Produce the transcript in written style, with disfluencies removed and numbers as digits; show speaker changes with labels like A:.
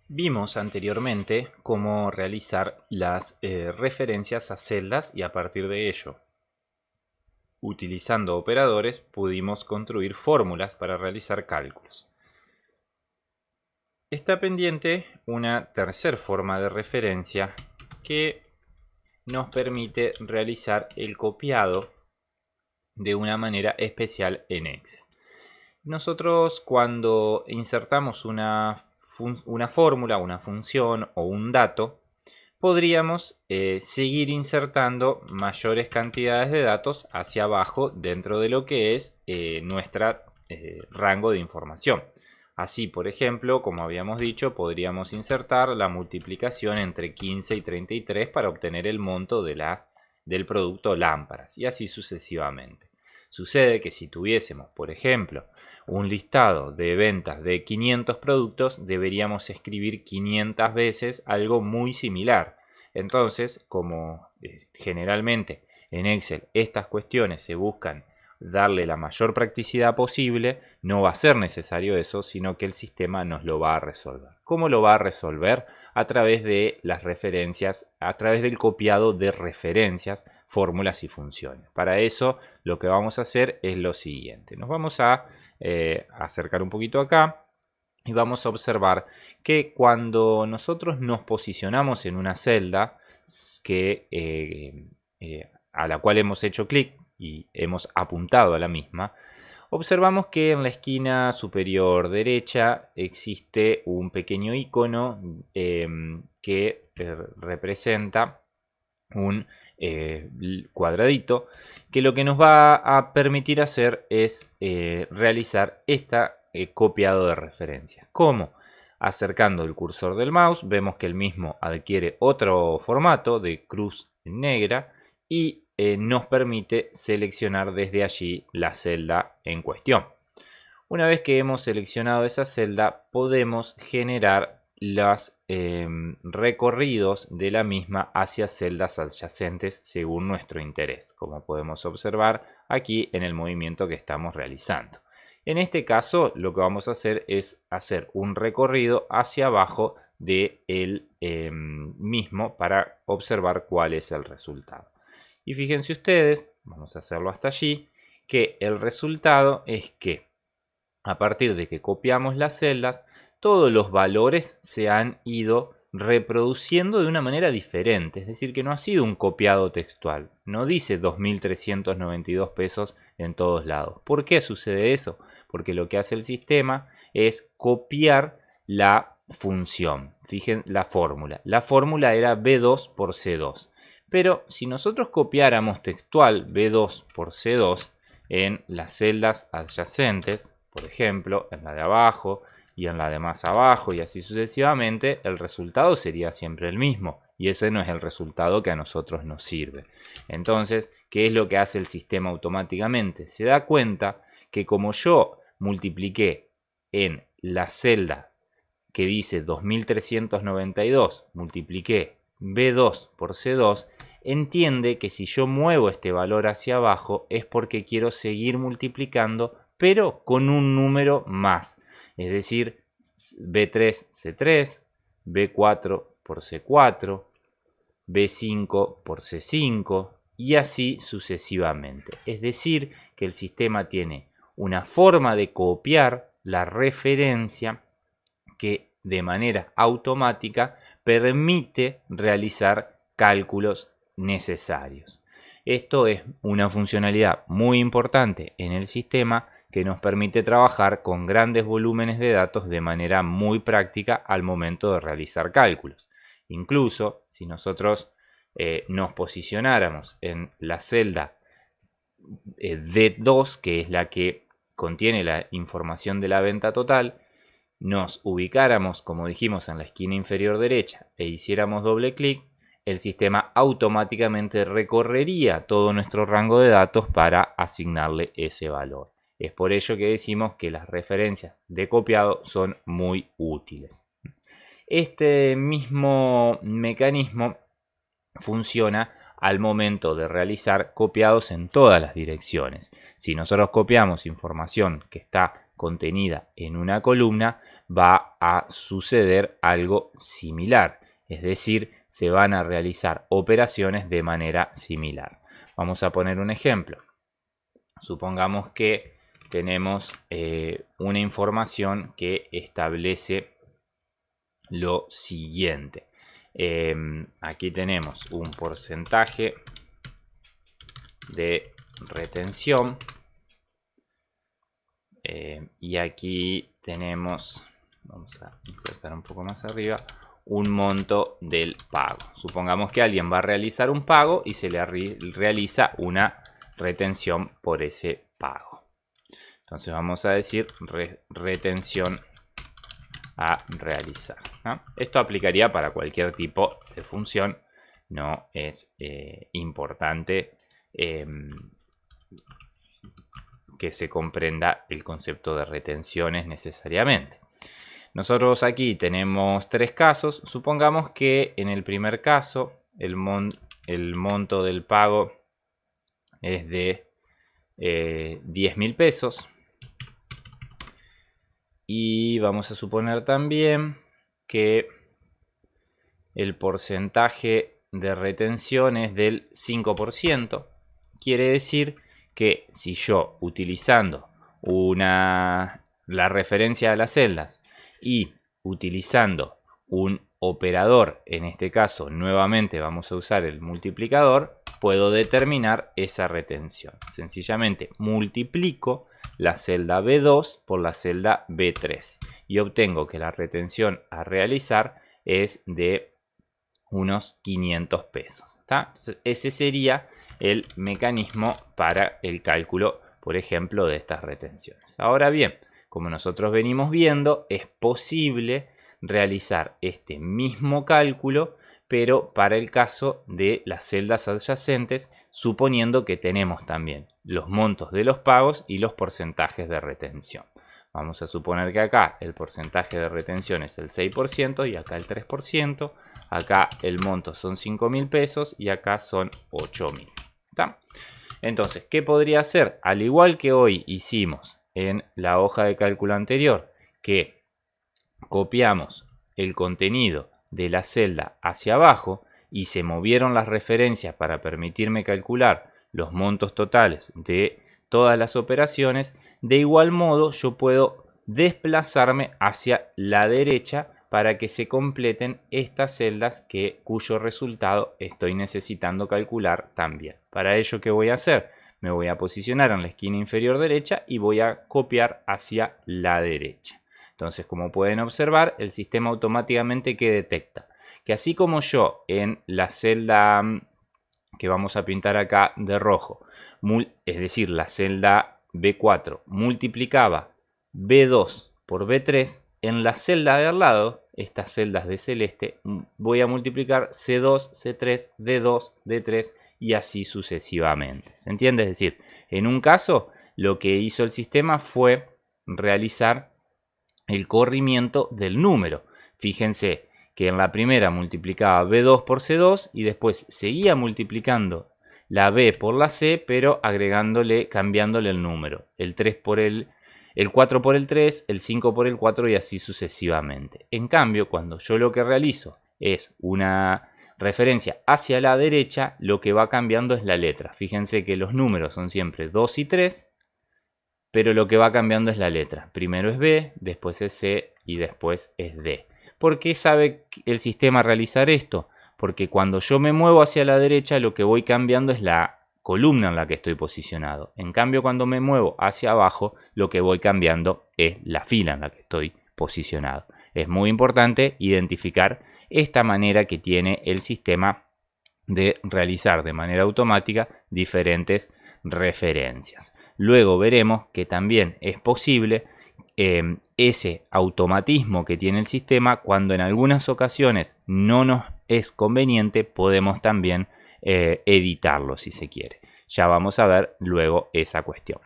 A: Vimos anteriormente cómo realizar las referencias a celdas y a partir de ello, utilizando operadores, pudimos construir fórmulas para realizar cálculos. Está pendiente una tercera forma de referencia que nos permite realizar el copiado de una manera especial en Excel. Nosotros cuando insertamos una fórmula, una función o un dato, podríamos seguir insertando mayores cantidades de datos hacia abajo dentro de lo que es nuestro rango de información. Así, por ejemplo, como habíamos dicho, podríamos insertar la multiplicación entre 15 y 33 para obtener el monto del producto lámparas y así sucesivamente. Sucede que si tuviésemos, por ejemplo, un listado de ventas de 500 productos, deberíamos escribir 500 veces algo muy similar. Entonces, como generalmente en Excel estas cuestiones se buscan darle la mayor practicidad posible, no va a ser necesario eso, sino que el sistema nos lo va a resolver. ¿Cómo lo va a resolver? A través de las referencias, a través del copiado de referencias, fórmulas y funciones. Para eso lo que vamos a hacer es lo siguiente. Nos vamos a acercar un poquito acá y vamos a observar que cuando nosotros nos posicionamos en una celda a la cual hemos hecho clic y hemos apuntado a la misma, observamos que en la esquina superior derecha existe un pequeño icono que representa un cuadradito que lo que nos va a permitir hacer es realizar esta copiado de referencia. ¿Cómo? Acercando el cursor del mouse vemos que el mismo adquiere otro formato de cruz negra y nos permite seleccionar desde allí la celda en cuestión. Una vez que hemos seleccionado esa celda, podemos generar los recorridos de la misma hacia celdas adyacentes según nuestro interés, como podemos observar aquí en el movimiento que estamos realizando. En este caso, lo que vamos a hacer es hacer un recorrido hacia abajo del mismo para observar cuál es el resultado. Y fíjense ustedes, vamos a hacerlo hasta allí, que el resultado es que a partir de que copiamos las celdas, todos los valores se han ido reproduciendo de una manera diferente, es decir, que no ha sido un copiado textual, no dice 2.392 pesos en todos lados. ¿Por qué sucede eso? Porque lo que hace el sistema es copiar la función, fíjense la fórmula. La fórmula era B2 por C2, pero si nosotros copiáramos textual B2 por C2 en las celdas adyacentes, por ejemplo, en la de abajo y en la de más abajo y así sucesivamente, el resultado sería siempre el mismo y ese no es el resultado que a nosotros nos sirve. Entonces, ¿qué es lo que hace el sistema automáticamente? Se da cuenta que como yo multipliqué en la celda que dice 2392, multipliqué B2 por C2, entiende que si yo muevo este valor hacia abajo es porque quiero seguir multiplicando pero con un número más, es decir, B3 C3, B4 por C4, B5 por C5 y así sucesivamente. Es decir, que el sistema tiene una forma de copiar la referencia que de manera automática permite realizar cálculos necesarios. Esto es una funcionalidad muy importante en el sistema que nos permite trabajar con grandes volúmenes de datos de manera muy práctica al momento de realizar cálculos. Incluso si nosotros nos posicionáramos en la celda D2, que es la que contiene la información de la venta total, nos ubicáramos, como dijimos, en la esquina inferior derecha e hiciéramos doble clic, el sistema automáticamente recorrería todo nuestro rango de datos para asignarle ese valor. Es por ello que decimos que las referencias de copiado son muy útiles. Este mismo mecanismo funciona al momento de realizar copiados en todas las direcciones. Si nosotros copiamos información que está contenida en una columna, va a suceder algo similar, es decir, se van a realizar operaciones de manera similar. Vamos a poner un ejemplo. Supongamos que tenemos una información que establece lo siguiente. Aquí tenemos un porcentaje de retención y aquí tenemos, vamos a insertar un poco más arriba, un monto del pago. Supongamos que alguien va a realizar un pago y se le realiza una retención por ese pago. Entonces vamos a decir retención a realizar, ¿no? Esto aplicaría para cualquier tipo de función. No es importante que se comprenda el concepto de retenciones necesariamente. Nosotros aquí tenemos tres casos. Supongamos que en el primer caso el monto del pago es de 10.000 pesos. Y vamos a suponer también que el porcentaje de retención es del 5%. Quiere decir que si yo, utilizando la referencia de las celdas y utilizando un operador, en este caso nuevamente vamos a usar el multiplicador, puedo determinar esa retención. Sencillamente multiplico la celda B2 por la celda B3 y obtengo que la retención a realizar es de unos 500 pesos. ¿Está? Entonces, ese sería el mecanismo para el cálculo, por ejemplo, de estas retenciones. Ahora bien, como nosotros venimos viendo, es posible realizar este mismo cálculo, pero para el caso de las celdas adyacentes, suponiendo que tenemos también los montos de los pagos y los porcentajes de retención. Vamos a suponer que acá el porcentaje de retención es el 6% y acá el 3%. Acá el monto son 5.000 pesos y acá son 8.000. ¿Está? Entonces, ¿qué podría hacer? Al igual que hoy hicimos en la hoja de cálculo anterior, que copiamos el contenido de la celda hacia abajo y se movieron las referencias para permitirme calcular los montos totales de todas las operaciones, de igual modo yo puedo desplazarme hacia la derecha para que se completen estas celdas cuyo resultado estoy necesitando calcular también. Para ello, ¿qué voy a hacer? Me voy a posicionar en la esquina inferior derecha y voy a copiar hacia la derecha. Entonces, como pueden observar, el sistema automáticamente que detecta que así como yo en la celda que vamos a pintar acá de rojo, es decir, la celda B4 multiplicaba B2 por B3, en la celda de al lado, estas celdas de celeste, voy a multiplicar C2, C3, D2, D3 y así sucesivamente. ¿Se entiende? Es decir, en un caso lo que hizo el sistema fue realizar el corrimiento del número. Fíjense que en la primera multiplicaba B2 por C2 y después seguía multiplicando la B por la C, pero cambiándole el número. El 4 por el 3, el 5 por el 4 y así sucesivamente. En cambio, cuando yo lo que realizo es una referencia hacia la derecha, lo que va cambiando es la letra. Fíjense que los números son siempre 2 y 3, pero lo que va cambiando es la letra. Primero es B, después es C y después es D. ¿Por qué sabe el sistema realizar esto? Porque cuando yo me muevo hacia la derecha, lo que voy cambiando es la columna en la que estoy posicionado. En cambio, cuando me muevo hacia abajo, lo que voy cambiando es la fila en la que estoy posicionado. Es muy importante identificar esta manera que tiene el sistema de realizar de manera automática diferentes referencias. Luego veremos que también es posible ese automatismo que tiene el sistema. Cuando en algunas ocasiones no nos es conveniente, podemos también editarlo si se quiere. Ya vamos a ver luego esa cuestión.